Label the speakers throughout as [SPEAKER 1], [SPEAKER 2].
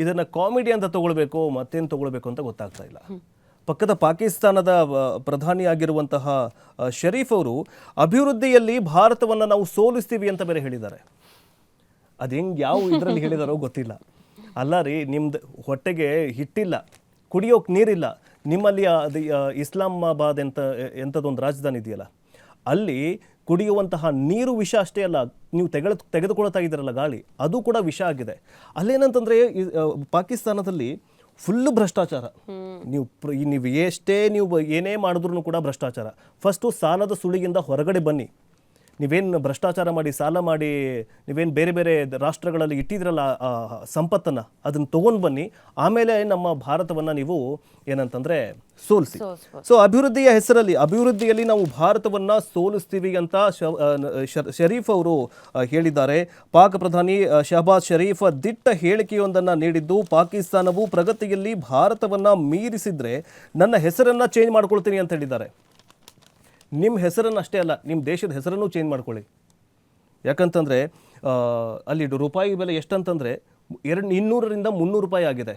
[SPEAKER 1] ಇದನ್ನು ಕಾಮಿಡಿ ಅಂತ ತಗೊಳ್ಬೇಕು ಮತ್ತೇನು ತಗೊಳ್ಬೇಕು ಅಂತ ಗೊತ್ತಾಗ್ತಾ ಇಲ್ಲ. ಪಕ್ಕದ ಪಾಕಿಸ್ತಾನದ ಪ್ರಧಾನಿಯಾಗಿರುವಂತಹ ಶರೀಫ್ ಅವರು ಅಭಿವೃದ್ಧಿಯಲ್ಲಿ ಭಾರತವನ್ನು ನಾವು ಸೋಲಿಸ್ತೀವಿ ಅಂತ ಬೇರೆ ಹೇಳಿದ್ದಾರೆ. ಅದು ಹೆಂಗೆ ಯಾವ ಇದರಲ್ಲಿ ಹೇಳಿದಾರೋ ಗೊತ್ತಿಲ್ಲ. ಅಲ್ಲ ರೀ, ನಿಮ್ದು ಹೊಟ್ಟೆಗೆ ಹಿಟ್ಟಿಲ್ಲ, ಕುಡಿಯೋಕೆ ನೀರಿಲ್ಲ, ನಿಮ್ಮಲ್ಲಿ ಅದು ಇಸ್ಲಾಮಾಬಾದ್ ಎಂಥದ್ದೊಂದು ರಾಜಧಾನಿ ಇದೆಯಲ್ಲ, ಅಲ್ಲಿ ಕುಡಿಯುವಂತಹ ನೀರು ವಿಷ ಅಷ್ಟೇ ಅಲ್ಲ, ನೀವು ತೆಗೆದುಕೊಳ್ತಾ ಇದ್ದೀರಲ್ಲ ಗಾಳಿ, ಅದು ಕೂಡ ವಿಷ ಆಗಿದೆ. ಅಲ್ಲೇನಂತಂದರೆ ಪಾಕಿಸ್ತಾನದಲ್ಲಿ ಫುಲ್ಲು ಭ್ರಷ್ಟಾಚಾರ. ನೀವು ಎಷ್ಟೇ ನೀವು ಏನೇ ಮಾಡಿದ್ರೂ ಕೂಡ ಭ್ರಷ್ಟಾಚಾರ. ಫಸ್ಟು ಸಾಲದ ಸುಳಿಗಿಂದ ಹೊರಗಡೆ ಬನ್ನಿ. ನೀವೇನು ಭ್ರಷ್ಟಾಚಾರ ಮಾಡಿ ಸಾಲ ಮಾಡಿ ನೀವೇನು ಬೇರೆ ಬೇರೆ ರಾಷ್ಟ್ರಗಳಲ್ಲಿ ಇಟ್ಟಿದ್ರಲ್ಲ ಸಂಪತ್ತನ್ನು, ಅದನ್ನು ತೊಗೊಂಡು ಬನ್ನಿ. ಆಮೇಲೆ ನಮ್ಮ ಭಾರತವನ್ನು ನೀವು ಏನಂತಂದರೆ ಸೋಲಿಸಿ. ಸೊ ಅಭಿವೃದ್ಧಿಯ ಹೆಸರಲ್ಲಿ, ಅಭಿವೃದ್ಧಿಯಲ್ಲಿ ನಾವು ಭಾರತವನ್ನು ಸೋಲಿಸ್ತೀವಿ ಅಂತ ಶರೀಫ್ ಅವರು ಹೇಳಿದ್ದಾರೆ. ಪಾಕ್ ಪ್ರಧಾನಿ ಶಹಬಾಜ್ ಶರೀಫ್ ದಿಟ್ಟ ಹೇಳಿಕೆಯೊಂದನ್ನು ನೀಡಿದ್ದು, ಪಾಕಿಸ್ತಾನವು ಪ್ರಗತಿಯಲ್ಲಿ ಭಾರತವನ್ನು ಮೀರಿಸಿದ್ರೆ ನನ್ನ ಹೆಸರನ್ನು ಚೇಂಜ್ ಮಾಡ್ಕೊಳ್ತೀನಿ ಅಂತ ಹೇಳಿದ್ದಾರೆ. ನಿಮ್ಮ ಹೆಸರನ್ನು ಅಷ್ಟೇ ಅಲ್ಲ, ನಿಮ್ಮ ದೇಶದ ಹೆಸರನ್ನು ಚೇಂಜ್ ಮಾಡ್ಕೊಳ್ಳಿ. ಯಾಕಂತಂದರೆ ಅಲ್ಲಿ ರೂಪಾಯಿ ಬೆಲೆ ಎಷ್ಟಂತಂದರೆ 200ರಿಂದ 300 ರೂಪಾಯಿ ಆಗಿದೆ.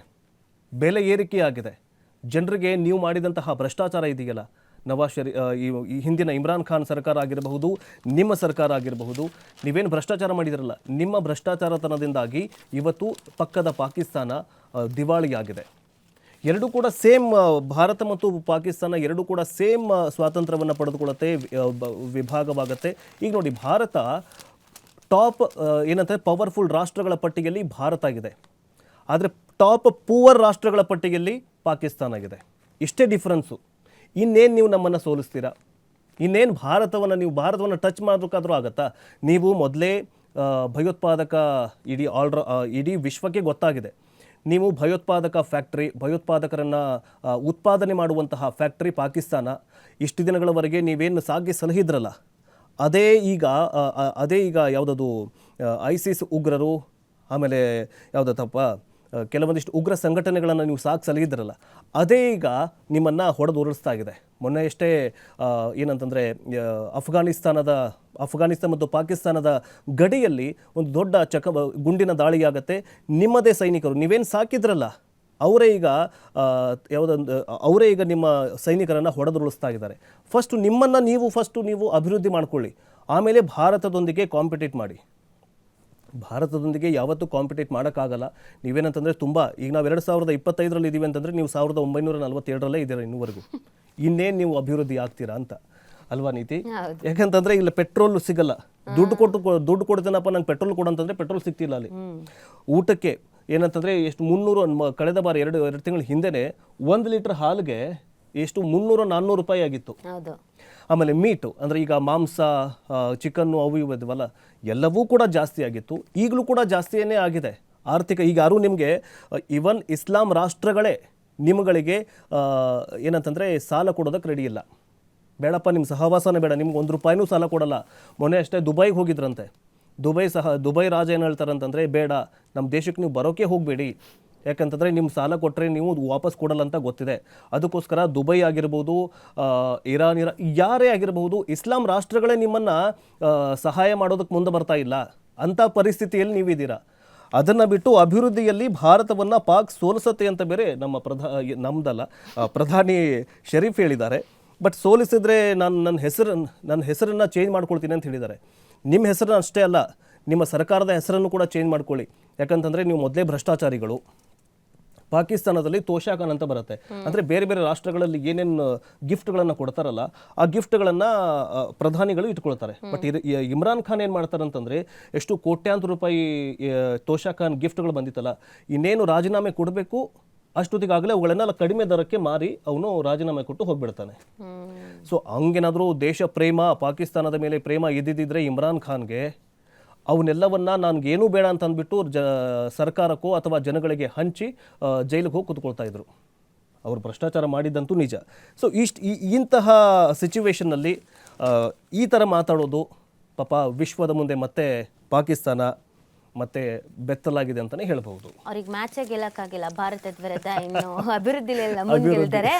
[SPEAKER 1] ಬೆಲೆ ಏರಿಕೆ ಆಗಿದೆ. ಜನರಿಗೆ ನೀವು ಮಾಡಿದಂತಹ ಭ್ರಷ್ಟಾಚಾರ ಇದೆಯಲ್ಲ, ನವಾಜ್ ಈ ಹಿಂದಿನ ಇಮ್ರಾನ್ ಖಾನ್ ಸರ್ಕಾರ ಆಗಿರಬಹುದು, ನಿಮ್ಮ ಸರ್ಕಾರ ಆಗಿರಬಹುದು, ನೀವೇನು ಭ್ರಷ್ಟಾಚಾರ ಮಾಡಿದಿರಲ್ಲ, ನಿಮ್ಮ ಭ್ರಷ್ಟಾಚಾರತನದಿಂದಾಗಿ ಇವತ್ತು ಪಕ್ಕದ ಪಾಕಿಸ್ತಾನ ದಿವಾಳಿಯಾಗಿದೆ. ಎರಡೂ ಕೂಡ ಸೇಮ್, ಭಾರತ ಮತ್ತು ಪಾಕಿಸ್ತಾನ ಎರಡೂ ಕೂಡ ಸೇಮ್ ಸ್ವಾತಂತ್ರ್ಯವನ್ನು ಪಡೆದುಕೊಳ್ಳುತ್ತೆ, ವಿಭಾಗವಾಗುತ್ತೆ. ಈಗ ನೋಡಿ, ಭಾರತ ಟಾಪ್ ಏನಂತಾರೆ ಪವರ್ಫುಲ್ ರಾಷ್ಟ್ರಗಳ ಪಟ್ಟಿಯಲ್ಲಿ ಭಾರತ ಆಗಿದೆ, ಆದರೆ ಟಾಪ್ ಪೂವರ್ ರಾಷ್ಟ್ರಗಳ ಪಟ್ಟಿಯಲ್ಲಿ ಪಾಕಿಸ್ತಾನ ಆಗಿದೆ. ಇಷ್ಟೇ ಡಿಫ್ರೆನ್ಸು. ಇನ್ನೇನು ನೀವು ನಮ್ಮನ್ನು ಸೋಲಿಸ್ತೀರಾ? ಇನ್ನೇನು ಭಾರತವನ್ನು ಟಚ್ ಮಾಡೋದಕ್ಕಾದರೂ ಆಗುತ್ತಾ? ನೀವು ಮೊದಲೇ ಭಯೋತ್ಪಾದಕ ಇಡೀ ವಿಶ್ವಕ್ಕೆ ಗೊತ್ತಾಗಿದೆ. ನೀವು ಭಯೋತ್ಪಾದಕ ಫ್ಯಾಕ್ಟ್ರಿ, ಭಯೋತ್ಪಾದಕರನ್ನು ಉತ್ಪಾದನೆ ಮಾಡುವಂತಹ ಫ್ಯಾಕ್ಟ್ರಿ ಪಾಕಿಸ್ತಾನ. ಇಷ್ಟು ದಿನಗಳವರೆಗೆ ನೀವೇನು ಸಾಗಿ ಸಲಹಿದ್ರಲ್ಲ, ಅದೇ ಈಗ ಯಾವುದದು ಐಸಿಸ್ ಉಗ್ರರು, ಆಮೇಲೆ ಯಾವುದತ್ತಪ್ಪ ಕೆಲವೊಂದಿಷ್ಟು ಉಗ್ರ ಸಂಘಟನೆಗಳನ್ನು ನೀವು ಸಲಹಿದ್ರಲ್ಲ, ಅದೇ ಈಗ ನಿಮ್ಮನ್ನು ಹೊಡೆದು ಉರುಳಿಸ್ತಾ ಇದೆ. ಮೊನ್ನೆ ಎಷ್ಟೇ ಏನಂತಂದರೆ ಅಫ್ಘಾನಿಸ್ತಾನ ಮತ್ತು ಪಾಕಿಸ್ತಾನದ ಗಡಿಯಲ್ಲಿ ಒಂದು ದೊಡ್ಡ ಗುಂಡಿನ ದಾಳಿಯಾಗತ್ತೆ. ನಿಮ್ಮದೇ ಸೈನಿಕರು, ನೀವೇನು ಸಾಕಿದ್ರಲ್ಲ, ಅವರೇ ಈಗ ನಿಮ್ಮ ಸೈನಿಕರನ್ನು ಹೊಡೆದುರುಳಿಸ್ತಾ ಇದ್ದಾರೆ. ನೀವು ಅಭಿವೃದ್ಧಿ ಮಾಡ್ಕೊಳ್ಳಿ, ಆಮೇಲೆ ಭಾರತದೊಂದಿಗೆ ಕಾಂಪಿಟೇಟ್ ಮಾಡಿ. ಭಾರತದೊಂದಿಗೆ ಯಾವತ್ತೂ ಕಾಂಪಿಟೇಟ್ ಮಾಡೋಕ್ಕಾಗಲ್ಲ. ನೀವೇನಂತಂದರೆ ಈಗ ನಾವು 2025ರಲ್ಲಿ ಇದ್ದೀವಿ ಅಂತಂದರೆ ನೀವು 1947ರಲ್ಲೇ ಇದ್ದೀರಾ ಇನ್ನೂವರೆಗೂ. ಇನ್ನೇನು ನೀವು ಅಭಿವೃದ್ಧಿ ಆಗ್ತೀರಾ ಅಂತ ಅಲ್ವಾ ನೀತಿ? ಯಾಕಂತಂದರೆ ಇಲ್ಲಿ ಪೆಟ್ರೋಲ್ ಸಿಗಲ್ಲ. ದುಡ್ಡು ಕೊಡ್ತೀನಪ್ಪ ನಂಗೆ ಪೆಟ್ರೋಲ್ ಕೊಡಂತಂದರೆ ಪೆಟ್ರೋಲ್ ಸಿಗ್ತಿಲ್ಲ ಅಲ್ಲಿ. ಊಟಕ್ಕೆ ಏನಂತಂದರೆ ಎಷ್ಟು 300, ಕಳೆದ ಬಾರಿ 2 ತಿಂಗಳ ಹಿಂದೆನೇ 1 ಲೀಟರ್ ಹಾಲಿಗೆ ಎಷ್ಟು 300-400 ರೂಪಾಯಿ ಆಗಿತ್ತು. ಆಮೇಲೆ ಮೀಟು ಅಂದರೆ ಈಗ ಮಾಂಸ, ಚಿಕನ್ನು ಅವು ಇವು ಇದ್ವಲ್ಲ, ಎಲ್ಲವೂ ಕೂಡ ಜಾಸ್ತಿ ಆಗಿತ್ತು. ಈಗಲೂ ಕೂಡ ಜಾಸ್ತಿಯೇ ಆಗಿದೆ. ಆರ್ಥಿಕ ಈಗ ಯಾರೂ ನಿಮಗೆ ಇವನ್ ಇಸ್ಲಾಂ ರಾಷ್ಟ್ರಗಳೇ ನಿಮ್ಮಗಳಿಗೆ ಏನಂತಂದರೆ ಸಾಲ ಕೊಡೋದಕ್ಕೆ ರೆಡಿ ಇಲ್ಲ. ಬೇಡಪ್ಪ, ನಿಮ್ಮ ಸಹವಾಸನೇ ಬೇಡ, ನಿಮ್ಗೆ 1 ರೂಪಾಯಿನೂ ಸಾಲ ಕೊಡಲ್ಲ. ಮೊನ್ನೆ ಅಷ್ಟೇ ದುಬೈಗೆ ಹೋಗಿದ್ರಂತೆ. ದುಬೈ ರಾಜ ಏನು ಹೇಳ್ತಾರಂತಂದರೆ, ಬೇಡ, ನಮ್ಮ ದೇಶಕ್ಕೆ ನೀವು ಬರೋಕ್ಕೆ ಹೋಗಬೇಡಿ, ಯಾಕಂತಂದರೆ ನಿಮ್ಮ ಸಾಲ ಕೊಟ್ಟರೆ ನೀವು ವಾಪಸ್ ಕೊಡಲ್ಲ ಅಂತ ಗೊತ್ತಿದೆ. ಅದಕ್ಕೋಸ್ಕರ ದುಬೈ ಆಗಿರ್ಬೋದು, ಇರಾನ್ ಯಾರೇ ಆಗಿರಬಹುದು, ಇಸ್ಲಾಂ ರಾಷ್ಟ್ರಗಳೇ ನಿಮ್ಮನ್ನು ಸಹಾಯ ಮಾಡೋದಕ್ಕೆ ಮುಂದೆ ಬರ್ತಾ ಇಲ್ಲ. ಅಂಥ ಪರಿಸ್ಥಿತಿಯಲ್ಲಿ ನೀವಿದ್ದೀರಾ. ಅದನ್ನು ಬಿಟ್ಟು ಅಭಿವೃದ್ಧಿಯಲ್ಲಿ ಭಾರತವನ್ನು ಪಾಕ್ ಸೋಲಿಸುತ್ತೆ ಅಂತ ಬೇರೆ ನಮ್ಮದಲ್ಲ ಪ್ರಧಾನಿ ಶರೀಫ್ ಹೇಳಿದ್ದಾರೆ. ಬಟ್ ಸೋಲಿಸಿದ್ರೆ ನನ್ನ ಹೆಸರನ್ನು ಚೇಂಜ್ ಮಾಡ್ಕೊಳ್ತೀನಿ ಅಂತ ಹೇಳಿದ್ದಾರೆ. ನಿಮ್ಮ ಹೆಸರನ್ನು ಅಷ್ಟೇ ಅಲ್ಲ, ನಿಮ್ಮ ಸರ್ಕಾರದ ಹೆಸರನ್ನು ಕೂಡ ಚೇಂಜ್ ಮಾಡ್ಕೊಳ್ಳಿ. ಯಾಕಂತಂದರೆ ನೀವು ಮೊದಲೇ ಭ್ರಷ್ಟಾಚಾರಿಗಳು. ಪಾಕಿಸ್ತಾನದಲ್ಲಿ ತೋಷಾಖಾನ್ ಅಂತ ಬರುತ್ತೆ, ಅಂದರೆ ಬೇರೆ ಬೇರೆ ರಾಷ್ಟ್ರಗಳಲ್ಲಿ ಏನೇನು ಗಿಫ್ಟ್ಗಳನ್ನು ಕೊಡ್ತಾರಲ್ಲ, ಆ ಗಿಫ್ಟ್ಗಳನ್ನು ಪ್ರಧಾನಿಗಳು ಇಟ್ಕೊಳ್ತಾರೆ. ಬಟ್ ಇಮ್ರಾನ್ ಖಾನ್ ಏನು ಮಾಡ್ತಾರೆ ಅಂತಂದರೆ, ಎಷ್ಟು ಕೋಟ್ಯಾಂತರ ರೂಪಾಯಿ ತೋಷಾಖಾನ್ ಗಿಫ್ಟ್ಗಳು ಬಂದಿತ್ತಲ್ಲ, ಇನ್ನೇನು ರಾಜೀನಾಮೆ ಕೊಡಬೇಕು ಅಷ್ಟೊತ್ತಿಗಾಗಲೇ ಅವುಗಳನ್ನೆಲ್ಲ ಕಡಿಮೆ ದರಕ್ಕೆ ಮಾರಿ ಅವನು ರಾಜೀನಾಮೆ ಕೊಟ್ಟು ಹೋಗ್ಬಿಡ್ತಾನೆ. ಸೊ ಹಂಗೇನಾದರೂ ದೇಶ ಪ್ರೇಮ, ಪಾಕಿಸ್ತಾನದ ಮೇಲೆ ಪ್ರೇಮ ಇದ್ದಿದ್ದರೆ ಇಮ್ರಾನ್ ಖಾನ್ಗೆ ಅವನ್ನೆಲ್ಲವನ್ನ ನನಗೇನೂ ಬೇಡ ಅಂತ ಅಂದ್ಬಿಟ್ಟು ಸರ್ಕಾರಕ್ಕೋ ಅಥವಾ ಜನಗಳಿಗೆ ಹಂಚಿ ಜೈಲಿಗೆ ಹೋಗಿ ಕೂತ್ಕೊಳ್ತಾ ಇದ್ರು. ಅವರು ಭ್ರಷ್ಟಾಚಾರ ಮಾಡಿದ್ದಂತೂ ನಿಜ. ಸೊ ಇಂತಹ ಸಿಚುವೇಶನ್ನಲ್ಲಿ ಈ ಥರ ಮಾತಾಡೋದು ಪಾಪ ವಿಶ್ವದ ಮುಂದೆ ಮತ್ತೆ ಪಾಕಿಸ್ತಾನ ಮತ್ತೆ ಬೆತ್ತಲಾಗಿದೆ ಅಂತಾನೆ ಹೇಳ್ಬಹುದು.
[SPEAKER 2] ಅವ್ರಿಗೆ ಮ್ಯಾಚೇ ಗೆಲ್ಲಕ್ಕಾಗಿಲ್ಲ ಭಾರತದ ವಿರುದ್ಧ, ಇನ್ನು ಅಭಿವೃದ್ಧಿಲೆಲ್ಲ ಮುಂದೆ ಗೆಲ್ತಾರೆ.